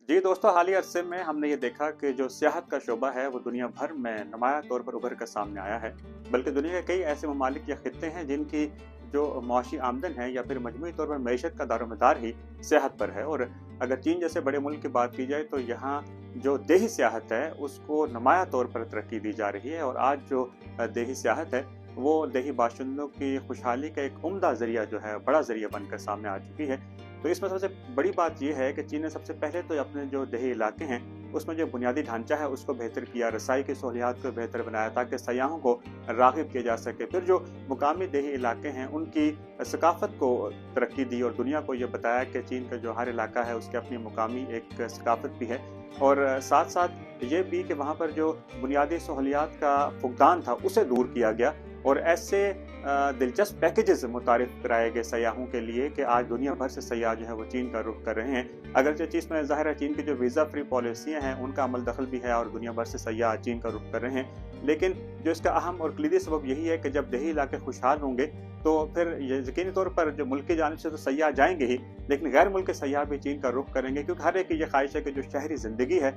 जी दोस्तों, हाल ही अरसे में हमने ये देखा कि जो सियाहत का शोबा है वो दुनिया भर में नुमायाँ तौर पर उभर कर सामने आया है। बल्कि दुनिया के कई ऐसे ममालिक या खित्ते हैं जिनकी जो मुआशी आमदन है या फिर मजमूई तौर पर मईशत का दारोमदार ही सियाहत पर है। और अगर चीन जैसे बड़े मुल्क की बात की जाए तो यहाँ जो देही सियाहत है उसको नुमायाँ तौर पर तरक्की दी जा रही है। और आज जो देही सियाहत है वो देही बाशिंदों की खुशहाली का एक उम्दा ज़रिया जो है, बड़ा ज़रिया बनकर सामने आ चुकी है। तो इसमें सबसे बड़ी बात ये है कि चीन ने सबसे पहले तो अपने जो देही इलाके हैं, उसमें जो बुनियादी ढांचा है उसको बेहतर किया, रसाई की सहूलियात को बेहतर बनाया ताकि सयाहों को राग़िब किया जा सके। फिर जो मुकामी देही इलाके हैं उनकी सकाफ़त को तरक्की दी और दुनिया को ये बताया कि चीन का जो हर इलाका है उसकी अपनी मुकामी एक सकाफ़त भी है। और साथ-साथ ये भी कि वहाँ पर जो बुनियादी सहूलियात का फुक़दान था उसे दूर किया गया और ऐसे दिलचस्प पैकेजेस मुतारिफ कराए गए सयाहों के लिए कि आज दुनिया भर से सयाह जो है वो चीन का रुख कर रहे हैं। अगरचे चीज़ में ज़ाहिर है चीन की जो वीज़ा फ्री पॉलिसियाँ हैं उनका अमल दखल भी है और दुनिया भर से सयाह चीन का रुख कर रहे हैं। लेकिन जो इसका अहम और कलीदी सबब यही है कि जब देही इलाके खुशहाल होंगे तो फिर यकीनी तौर पर जो मुल्क की जानिब से तो सयाह जाएंगे ही, लेकिन गैर मुल्क के सयाह भी चीन का रुख करेंगे क्योंकि हर एक की ये ख्वाहिश है कि जो शहरी ज़िंदगी है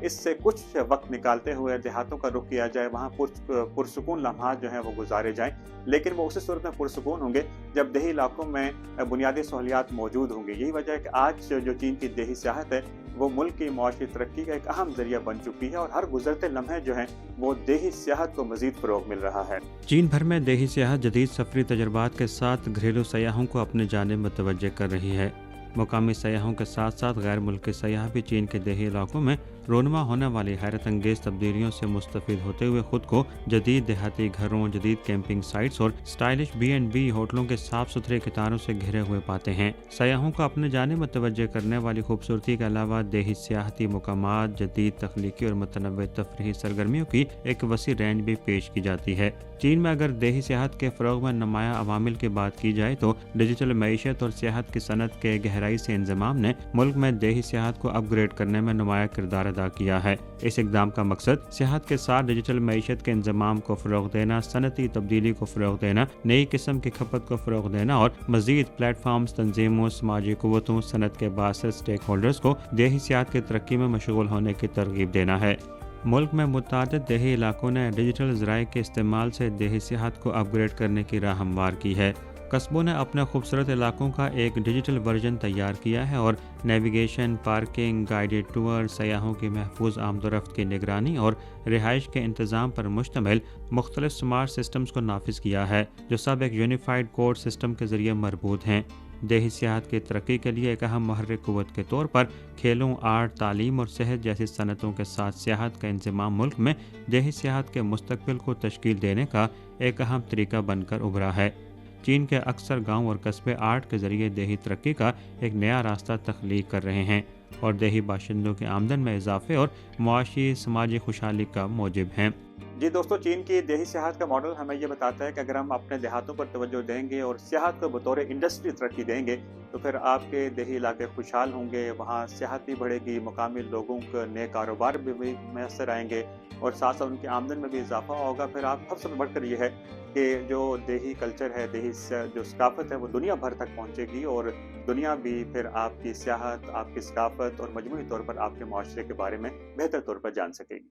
इससे कुछ वक्त निकालते हुए देहातों का रुख किया जाए, वहाँ पुरसुकून लम्हात जो हैं वो गुजारे जाएँ। लेकिन वो उसी सूरत में पुरसुकून होंगे जब देही इलाकों में बुनियादी सहूलियात मौजूद होंगी। यही वजह है कि आज जो चीन की देही सियाहत है वो मुल्क की मुआशी तरक्की का एक अहम ज़रिया बन चुकी है और हर गुजरते लम्हे जो हैं वो देही सियाहत को मज़ीद फ़रोग़ मिल रहा है। चीन भर में देही सियाहत जदीद सफरी तजुर्बात के साथ घरेलू सयाहों को अपने जानिब मुतवज्जे कर रही है। मुकामी सयाहों के साथ साथ गैर मुल्की सयाह भी चीन के देही इलाकों में रोनमा होने वाली हैरत अंगेज तब्दीलियों से मुस्तफ़ीद होते हुए खुद को जदीद देहाती घरों, जदीद कैंपिंग साइट्स और स्टाइलिश B&B होटलों के साफ सुथरे कितारों से घिरे हुए पाते हैं। सयाहों को अपने जानिब मुतवज्जे करने वाली खूबसूरती के अलावा देही सियाहती मुकामात, जदीद तख्लीकी और मुतनव्वे तफरीही सरगर्मियों की एक वसी रेंज भी पेश की जाती है। चीन में अगर देही सियाहत के फ़रोग़ में नुमायाँ अवामिल की बात की जाए तो डिजिटल मईशत और सियाहत की सनत के गहराई से इंज़माम ने मुल्क में देही सियाहत को अपग्रेड करने में नुमायाँ किरदार अदा किया है। इस इक़दाम का मकसद सियाहत के साथ डिजिटल मईशत के इंज़माम को फ़रोग़ देना, सनती तब्दीली को फ़रोग़ देना, नई किस्म की खपत को फ़रोग़ देना और मज़ीद प्लेटफार्म्स, तंजीमों, समाजी क़ुव्वतों, सनत के बासर स्टेक होल्डर्स को देही सियाहत की तरक्की में मशगूल होने की तरग़ीब देना है। मुल्क में मुतअद्दिद देही इलाकों ने डिजिटल ज़राए के इस्तेमाल से देही सियाहत को अपग्रेड करने की राह हमवार की है। कस्बों ने अपने खूबसूरत इलाकों का एक डिजिटल वर्जन तैयार किया है और नेविगेशन, पार्किंग, गाइडेड टूर, सयाहों की महफूज आमदोरफ्त की निगरानी और रिहाइश के इंतज़ाम पर मुश्तमिल मुख्तलिफ स्मार्ट सिस्टम्स को नाफिज किया है जो सब एक यूनिफाइड कोड सिस्टम के ज़रिए मरबूत हैं। देही सियाहत की तरक्की के लिए एक अहम महर्रिक क़ुव्वत के तौर पर खेलों, आर्ट, तालीम और सेहत जैसी सनतों के साथ सियाहत का इंज़माम मुल्क में देही सियाहत के मुस्तक़बिल को तश्कील देने का एक अहम तरीका बनकर उभरा है। चीन के अक्सर गांव और कस्बे आर्ट के ज़रिए देही तरक्की का एक नया रास्ता तख्लीक कर रहे हैं और देही बाशिंदों की आमदन में इजाफे और मुआशी समाजी खुशहाली का मौजिब हैं। जी दोस्तों, चीन की देही सियाहत का मॉडल हमें ये बताता है कि अगर हम अपने देहातों पर तवज्जो देंगे और सियाहत को बतौर इंडस्ट्री तरक्की देंगे तो फिर आपके देही इलाके खुशहाल होंगे, वहाँ सियाहत भी बढ़ेगी, मुकामी लोगों को नए कारोबार भी मैसर आएंगे और साथ साथ उनकी आमदन में भी इजाफा होगा। फिर आप सबसे बढ़कर ये है कि जो देही कल्चर है, देही जो सकाफत है वो दुनिया भर तक पहुँचेगी और दुनिया भी फिर आपकी सियाहत, आपकी सकाफत और मजमूई तौर पर आपके मुआशरे के बारे में बेहतर तौर पर जान सकेगी।